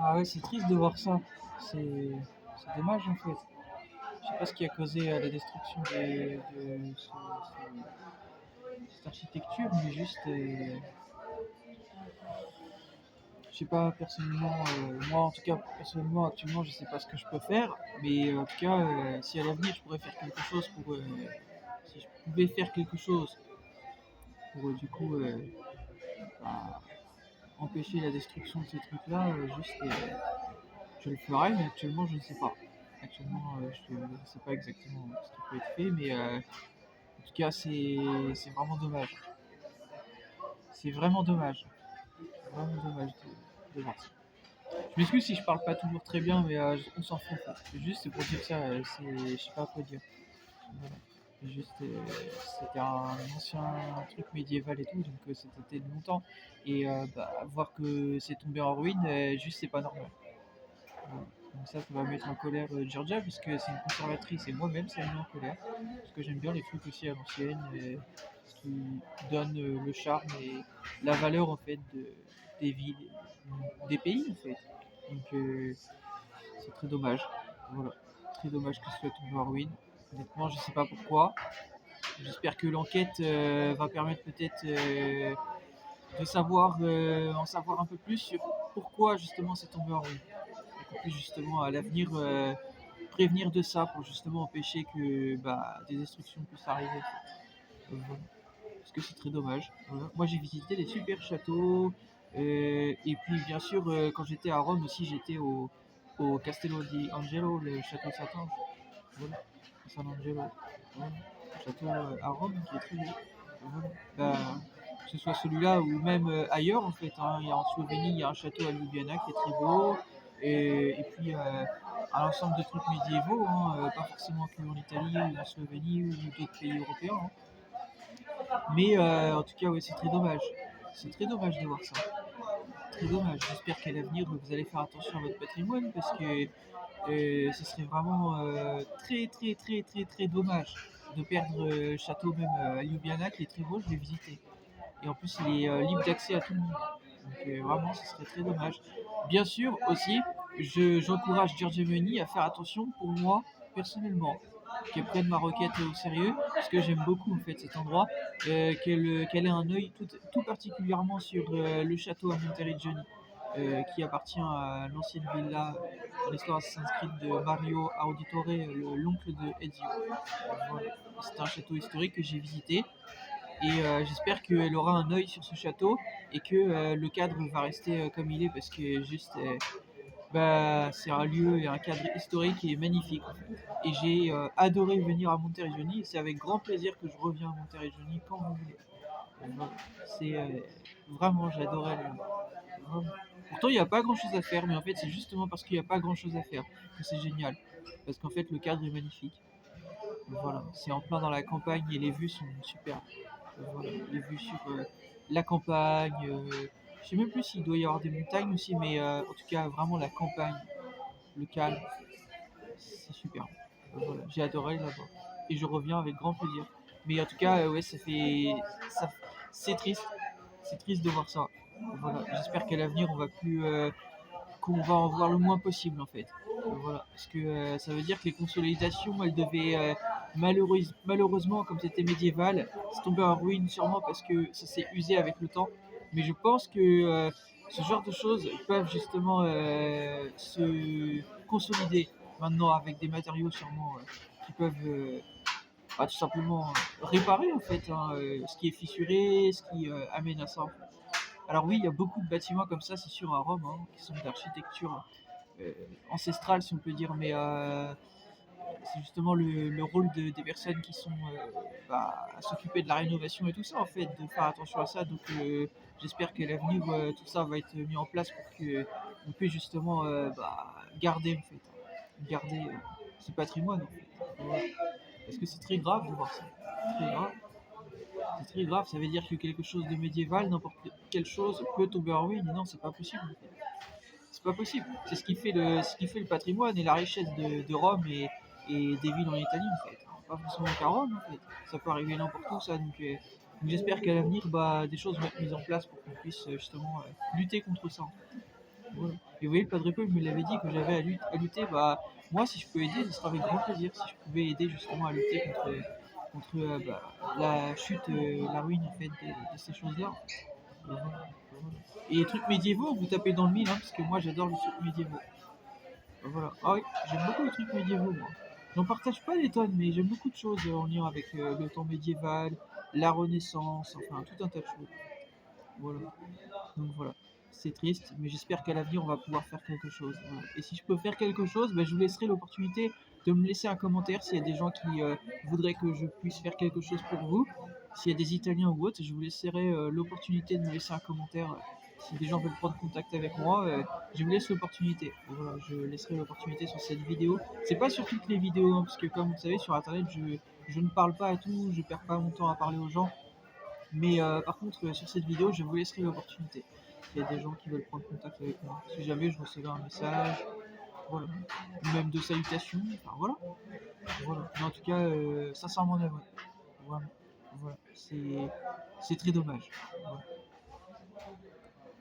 Ah ouais, c'est triste de voir ça. C'est dommage en fait. Je sais pas ce qui a causé la destruction cette architecture, mais juste, je sais pas, personnellement, moi en tout cas, personnellement, actuellement, je sais pas ce que je peux faire, mais en tout cas, si à l'avenir je pourrais faire quelque chose pour, si je pouvais faire quelque chose pour du coup bah, empêcher la destruction de ces trucs-là, juste, je le ferais, mais actuellement, je ne sais pas. Actuellement, je ne sais pas exactement ce qui peut être fait, mais en tout cas, c'est vraiment dommage. C'est vraiment dommage. Vraiment dommage de voir ça. Je m'excuse si je parle pas toujours très bien, mais on s'en fout. C'est juste pour dire ça, je sais pas quoi dire. Voilà. Juste, c'était un ancien truc médiéval et tout, donc c'était de longtemps. Et bah, voir que c'est tombé en ruine, juste c'est pas normal. Voilà. Donc ça va mettre en colère Georgia, puisque c'est une conservatrice et moi-même ça me met en colère. Parce que j'aime bien les trucs aussi à l'ancienne, ce qui donne le charme et la valeur en fait des villes, des pays en fait. Donc c'est très dommage. Voilà. Très dommage que ce soit tombé en ruine. Honnêtement, je sais pas pourquoi. J'espère que l'enquête va permettre peut-être de savoir, en savoir un peu plus sur pourquoi justement c'est tombé en ruine. Et qu'on puisse justement à l'avenir prévenir de ça pour justement empêcher que bah, des destructions puissent arriver. Voilà. Parce que c'est très dommage. Voilà. Moi j'ai visité des super châteaux. Et puis bien sûr quand j'étais à Rome aussi j'étais au Castello di Angelo, le château de Satan. Voilà. San Angelo. Voilà. Le château à Rome qui est très beau. Voilà. Bah, que ce soit celui-là ou même ailleurs en fait. Hein. Il y a en Slovénie, il y a un château à Ljubljana qui est très beau. Et puis un ensemble de trucs médiévaux, hein, pas forcément que en Italie ou en Slovénie ou d'autres pays européens. Hein. Mais en tout cas, ouais, c'est très dommage. C'est très dommage de voir ça. Très dommage. J'espère qu'à l'avenir, vous allez faire attention à votre patrimoine parce que ce serait vraiment très très très très très dommage de perdre le château même à Ljubljana qui est très beau, je l'ai visité. Et en plus, il est libre d'accès à tout le monde. Donc vraiment, ce serait très dommage. Bien sûr, aussi, j'encourage Giorgio Meloni à faire attention pour moi, personnellement, qu'elle prenne ma requête au sérieux, parce que j'aime beaucoup en fait cet endroit, qu'elle ait un œil tout particulièrement sur le château à Monteriggioni, qui appartient à l'ancienne villa dans l'histoire Assassin's Creed de Mario Auditore, l'oncle de Ezio. Voilà. C'est un château historique que j'ai visité et j'espère qu'elle aura un œil sur ce château et que le cadre va rester comme il est parce que juste bah, c'est un lieu et un cadre historique et magnifique en fait. Et j'ai adoré venir à Monteriggioni et c'est avec grand plaisir que je reviens à Monteriggioni quand vous voulez. Voilà. C'est vraiment j'adorais vraiment. Pourtant il n'y a pas grand chose à faire mais en fait c'est justement parce qu'il n'y a pas grand chose à faire que c'est génial. Parce qu'en fait le cadre est magnifique. Voilà, c'est en plein dans la campagne et les vues sont super. Voilà, les vues sur la campagne. Je sais même plus s'il doit y avoir des montagnes aussi, mais en tout cas, vraiment la campagne, le calme, c'est super. Voilà, j'ai adoré là-bas. Et je reviens avec grand plaisir. Mais en tout cas, ouais, ça, c'est triste. C'est triste de voir ça. Voilà, j'espère qu'à l'avenir, on va plus, qu'on va en voir le moins possible en fait. Voilà, parce que ça veut dire que les consolidations, elles devaient malheureusement, comme c'était médiéval, c'est tombé en ruine sûrement parce que ça s'est usé avec le temps. Mais je pense que ce genre de choses peuvent justement se consolider maintenant avec des matériaux sûrement qui peuvent bah, tout simplement réparer en fait hein, ce qui est fissuré, ce qui amène à ça. Alors oui, il y a beaucoup de bâtiments comme ça, c'est sûr, à Rome, hein, qui sont d'architecture euh, ancestrale, si on peut dire, mais c'est justement le rôle des personnes qui sont bah, à s'occuper de la rénovation et tout ça, en fait, de faire attention à ça. Donc j'espère qu'à l'avenir, tout ça va être mis en place pour qu'on puisse justement bah, garder, en fait, garder ce patrimoine, en fait. Voilà. Parce que c'est très grave de voir ça. Très grave. C'est très grave, ça veut dire que quelque chose de médiéval, n'importe quelle chose peut tomber en ruine. Et non, c'est pas possible. En fait. C'est pas possible. C'est ce qui fait le patrimoine et la richesse de Rome et des villes en Italie en fait. Pas forcément qu'à Rome en fait. Ça peut arriver n'importe où ça. Donc j'espère qu'à l'avenir, bah, des choses vont être mises en place pour qu'on puisse justement lutter contre ça. En fait. Voilà. Et vous voyez, le Padre Paul me l'avait dit que j'avais à lutter. Bah, moi, si je peux aider, ce sera avec grand plaisir. Si je pouvais aider justement à lutter contre bah, la chute, la ruine en fait de ces choses-là. Voilà, voilà. Et les trucs médiévaux, vous tapez dans le mille, hein, parce que moi j'adore les trucs médiévaux. Voilà. Ah oui, j'aime beaucoup les trucs médiévaux, moi. J'en partage pas des tonnes, mais j'aime beaucoup de choses en lien avec le temps médiéval, la Renaissance, enfin tout un tas de choses. Voilà. Donc voilà, c'est triste, mais j'espère qu'à l'avenir on va pouvoir faire quelque chose. Voilà. Et si je peux faire quelque chose, bah, je vous laisserai l'opportunité de me laisser un commentaire s'il y a des gens qui voudraient que je puisse faire quelque chose pour vous. S'il y a des Italiens ou autres, je vous laisserai l'opportunité de me laisser un commentaire. Si des gens veulent prendre contact avec moi, je vous laisse l'opportunité. Voilà, je laisserai l'opportunité sur cette vidéo. C'est pas sur toutes les vidéos, hein, parce que comme vous le savez, sur internet, je ne parle pas à tout, je perds pas mon temps à parler aux gens. Mais par contre, sur cette vidéo, je vous laisserai l'opportunité. Il y a des gens qui veulent prendre contact avec moi. Si jamais je recevais un message, voilà. Ou même de salutations, enfin voilà. Voilà. Mais en tout cas, sincèrement navré. Vraiment. Voilà. C'est très dommage. Voilà.